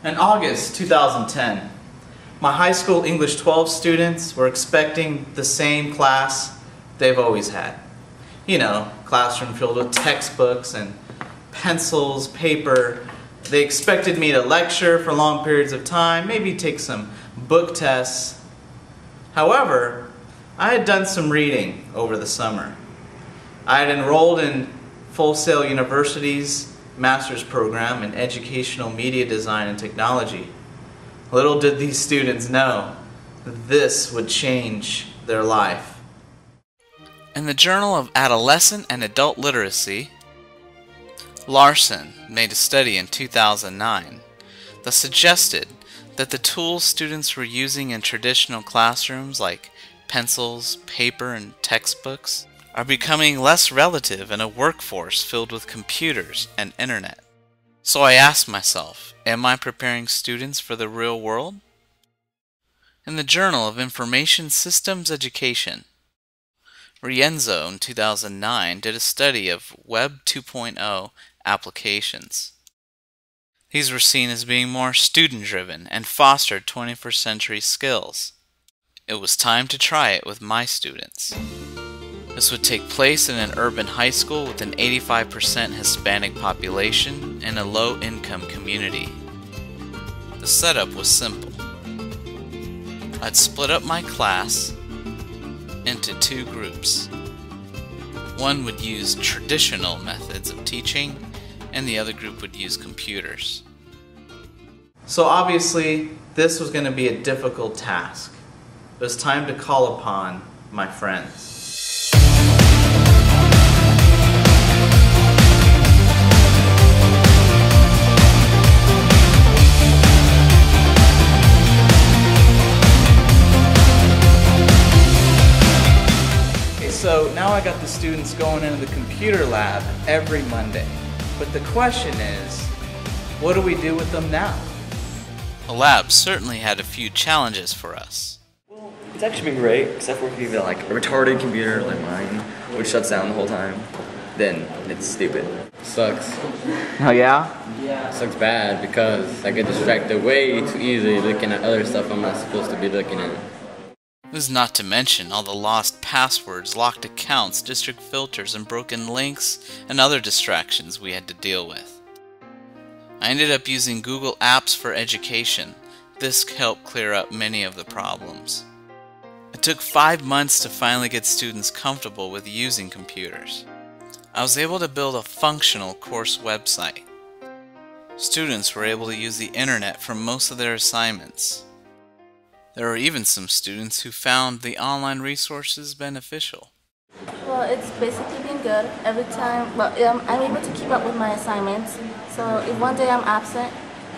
In August 2010, my high school English 12 students were expecting the same class they've always had. You know, classroom filled with textbooks and pencils, paper. They expected me to lecture for long periods of time, maybe take some book tests. However, I had done some reading over the summer. I had enrolled in Full Sail University's master's program in educational media design and technology. Little did these students know that this would change their life. In the Journal of Adolescent and Adult Literacy, Larson made a study in 2009 that suggested that the tools students were using in traditional classrooms like pencils, paper, and textbooks are becoming less relative in a workforce filled with computers and internet. So I asked myself, am I preparing students for the real world? In the Journal of Information Systems Education, Rienzo in 2009 did a study of Web 2.0 applications. These were seen as being more student-driven and fostered 21st century skills. It was time to try it with my students. This would take place in an urban high school with an 85% Hispanic population and a low-income community. The setup was simple. I'd split up my class into two groups. One would use traditional methods of teaching, and the other group would use computers. So obviously, this was going to be a difficult task. It was time to call upon my friends. So now I got the students going into the computer lab every Monday. But the question is, what do we do with them now? The lab certainly had a few challenges for us. Well, it's actually been great, except for if you have like a retarded computer like mine, which shuts down the whole time, then it's stupid. Sucks. Oh yeah? Yeah. Sucks bad because I get distracted way too easily looking at other stuff I'm not supposed to be looking at. This is not to mention all the lost passwords, locked accounts, district filters, and broken links, and other distractions we had to deal with. I ended up using Google Apps for Education. This helped clear up many of the problems. It took 5 months to finally get students comfortable with using computers. I was able to build a functional course website. Students were able to use the internet for most of their assignments. There were even some students who found the online resources beneficial. Well, it's basically been good. Every time, I'm able to keep up with my assignments. So if one day I'm absent,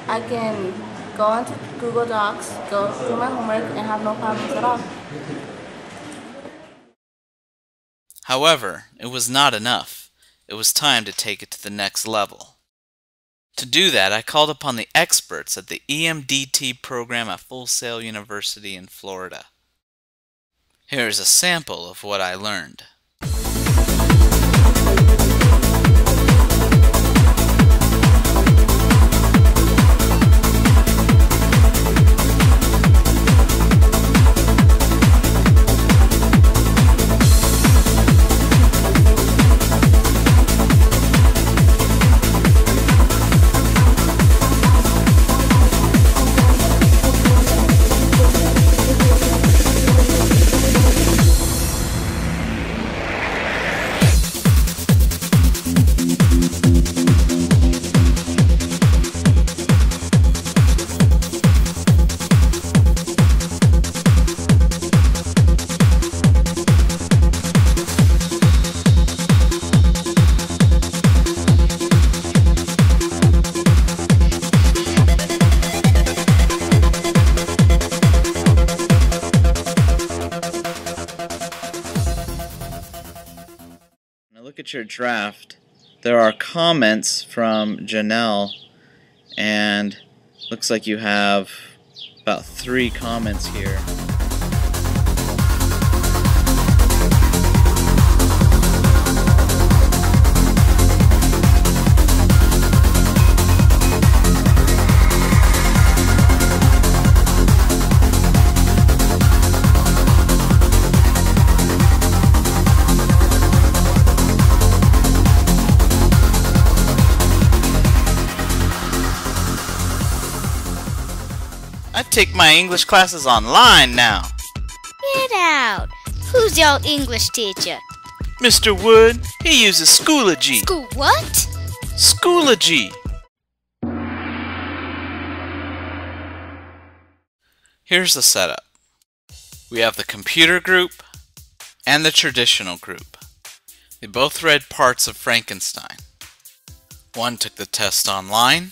I can go onto Google Docs, go through my homework, and have no problems at all. However, it was not enough. It was time to take it to the next level. To do that, I called upon the experts at the EMDT program at Full Sail University in Florida. Here is a sample of what I learned. Look at your draft. There are comments from Janelle, and looks like you have about 3 comments here. take my English classes online now. Get out. Who's your English teacher? Mr. Wood, he uses Schoology. School what? Schoology. Here's the setup. We have the computer group and the traditional group. They both read parts of Frankenstein. One took the test online,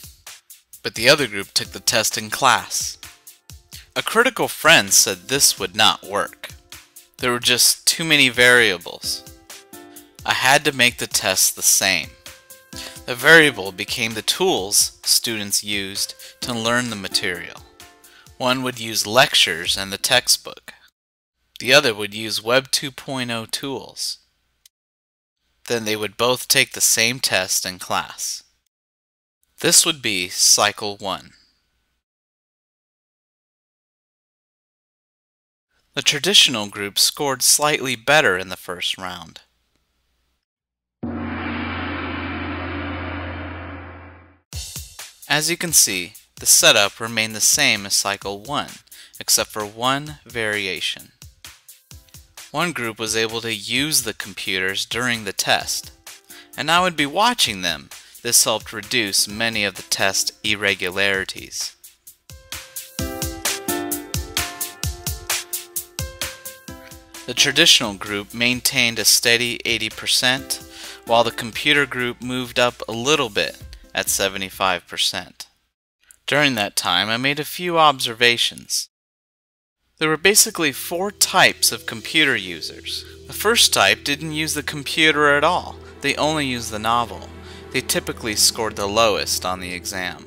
but the other group took the test in class. A critical friend said this would not work. There were just too many variables. I had to make the tests the same. The variable became the tools students used to learn the material. One would use lectures and the textbook. The other would use Web 2.0 tools. Then they would both take the same test in class. This would be Cycle 1. The traditional group scored slightly better in the first round. As you can see, the setup remained the same as Cycle 1, except for one variation. One group was able to use the computers during the test, and I would be watching them. This helped reduce many of the test irregularities. The traditional group maintained a steady 80%, while the computer group moved up a little bit at 75%. During that time, I made a few observations. There were basically 4 types of computer users. The first type didn't use the computer at all. They only used the novel. They typically scored the lowest on the exam.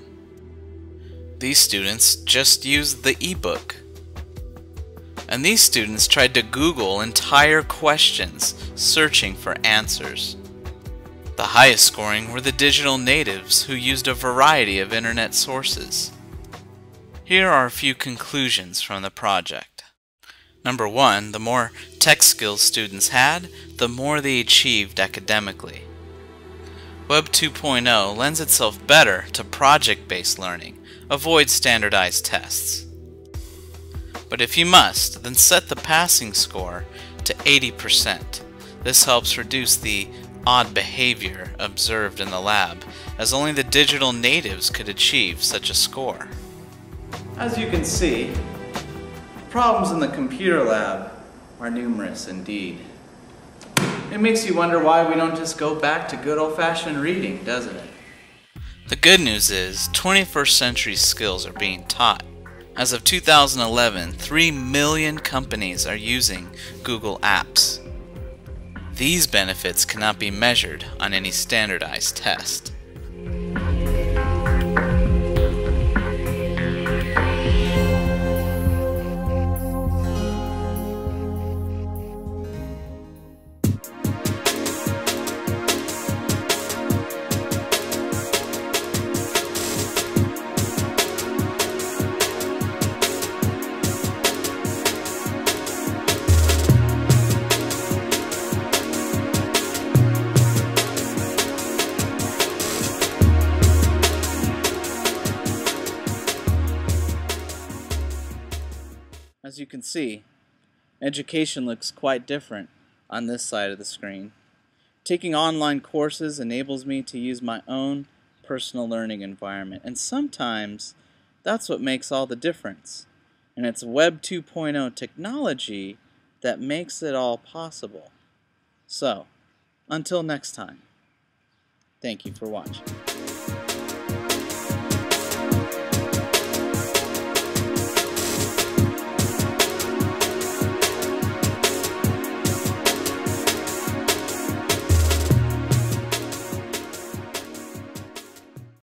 These students just used the ebook. And these students tried to Google entire questions, searching for answers. The highest scoring were the digital natives who used a variety of internet sources. Here are a few conclusions from the project. Number 1, the more tech skills students had, the more they achieved academically. Web 2.0 lends itself better to project-based learning. Avoid standardized tests. But if you must, then set the passing score to 80%. This helps reduce the odd behavior observed in the lab, as only the digital natives could achieve such a score. As you can see, problems in the computer lab are numerous indeed. It makes you wonder why we don't just go back to good old-fashioned reading, doesn't it? The good news is 21st century skills are being taught. As of 2011, 3 million companies are using Google Apps. These benefits cannot be measured on any standardized test. As you can see, education looks quite different on this side of the screen. Taking online courses enables me to use my own personal learning environment, and sometimes that's what makes all the difference. And it's Web 2.0 technology that makes it all possible. So, until next time, thank you for watching.